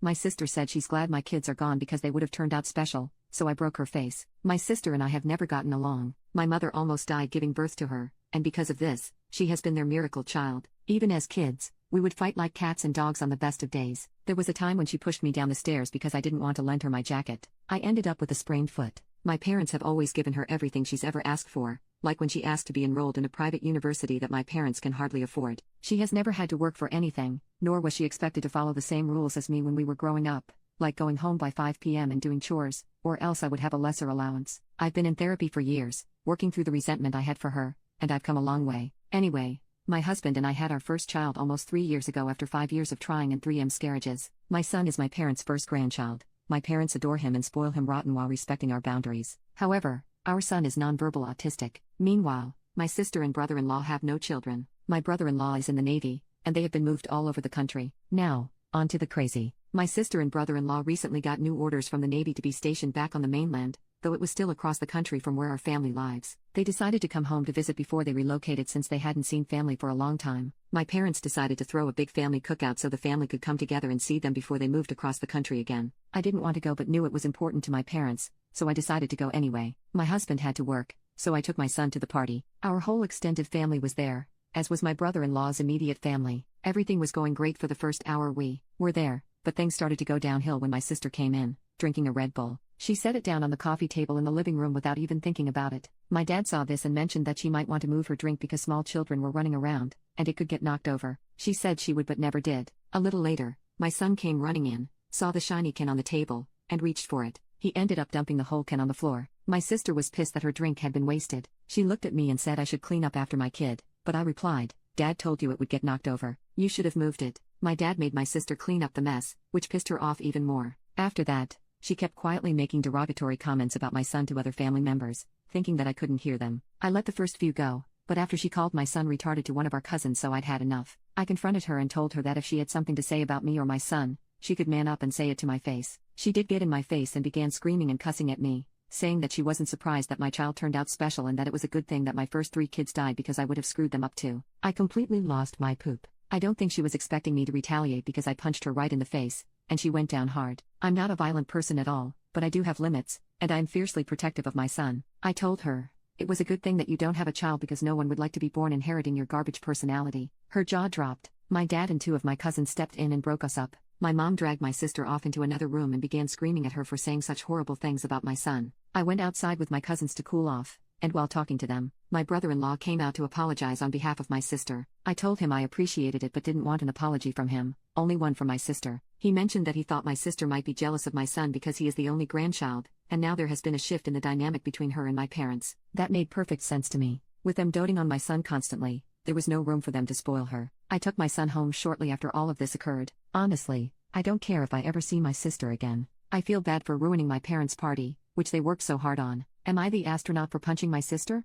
My sister said she's glad my kids are gone because they would have turned out special, so I broke her face. My sister and I have never gotten along. My mother almost died giving birth to her, and because of this, she has been their miracle child. Even as kids, we would fight like cats and dogs on the best of days. There was a time when she pushed me down the stairs because I didn't want to lend her my jacket. I ended up with a sprained foot. My parents have always given her everything she's ever asked for, like when she asked to be enrolled in a private university that my parents can hardly afford. She has never had to work for anything, nor was she expected to follow the same rules as me when we were growing up, like going home by 5 p.m. and doing chores, or else I would have a lesser allowance. I've been in therapy for years, working through the resentment I had for her, and I've come a long way. Anyway, my husband and I had our first child almost 3 years ago after 5 years of trying and 3 miscarriages. My son is my parents' first grandchild. My parents adore him and spoil him rotten while respecting our boundaries. However, our son is nonverbal autistic. Meanwhile, my sister and brother-in-law have no children. My brother-in-law is in the Navy, and they have been moved all over the country. Now, on to the crazy. My sister and brother-in-law recently got new orders from the Navy to be stationed back on the mainland, though it was still across the country from where our family lives. They decided to come home to visit before they relocated since they hadn't seen family for a long time. My parents decided to throw a big family cookout so the family could come together and see them before they moved across the country again. I didn't want to go but knew it was important to my parents, so I decided to go anyway. My husband had to work, so I took my son to the party. Our whole extended family was there, as was my brother-in-law's immediate family. Everything was going great for the first hour we were there, but things started to go downhill when my sister came in, drinking a Red Bull. She set it down on the coffee table in the living room without even thinking about it. My dad saw this and mentioned that she might want to move her drink because small children were running around, and it could get knocked over. She said she would but never did. A little later, my son came running in, saw the shiny can on the table, and reached for it. He ended up dumping the whole can on the floor. My sister was pissed that her drink had been wasted. She looked at me and said I should clean up after my kid, but I replied, "Dad told you it would get knocked over. You should have moved it." My dad made my sister clean up the mess, which pissed her off even more. After that, she kept quietly making derogatory comments about my son to other family members, thinking that I couldn't hear them. I let the first few go, but after she called my son retarded to one of our cousins, so I'd had enough. I confronted her and told her that if she had something to say about me or my son, she could man up and say it to my face. She did get in my face and began screaming and cussing at me, saying that she wasn't surprised that my child turned out special and that it was a good thing that my first 3 kids died because I would have screwed them up too. I completely lost my poop. I don't think she was expecting me to retaliate because I punched her right in the face, and she went down hard. I'm not a violent person at all, but I do have limits, and I'm fiercely protective of my son. I told her, it was a good thing that you don't have a child because no one would like to be born inheriting your garbage personality. Her jaw dropped. My dad and 2 of my cousins stepped in and broke us up. My mom dragged my sister off into another room and began screaming at her for saying such horrible things about my son. I went outside with my cousins to cool off, and while talking to them, my brother-in-law came out to apologize on behalf of my sister. I told him I appreciated it but didn't want an apology from him, only one from my sister. He mentioned that he thought my sister might be jealous of my son because he is the only grandchild, and now there has been a shift in the dynamic between her and my parents. That made perfect sense to me. With them doting on my son constantly, there was no room for them to spoil her. I took my son home shortly after all of this occurred. Honestly, I don't care if I ever see my sister again. I feel bad for ruining my parents' party, which they worked so hard on. Am I the astronaut for punching my sister?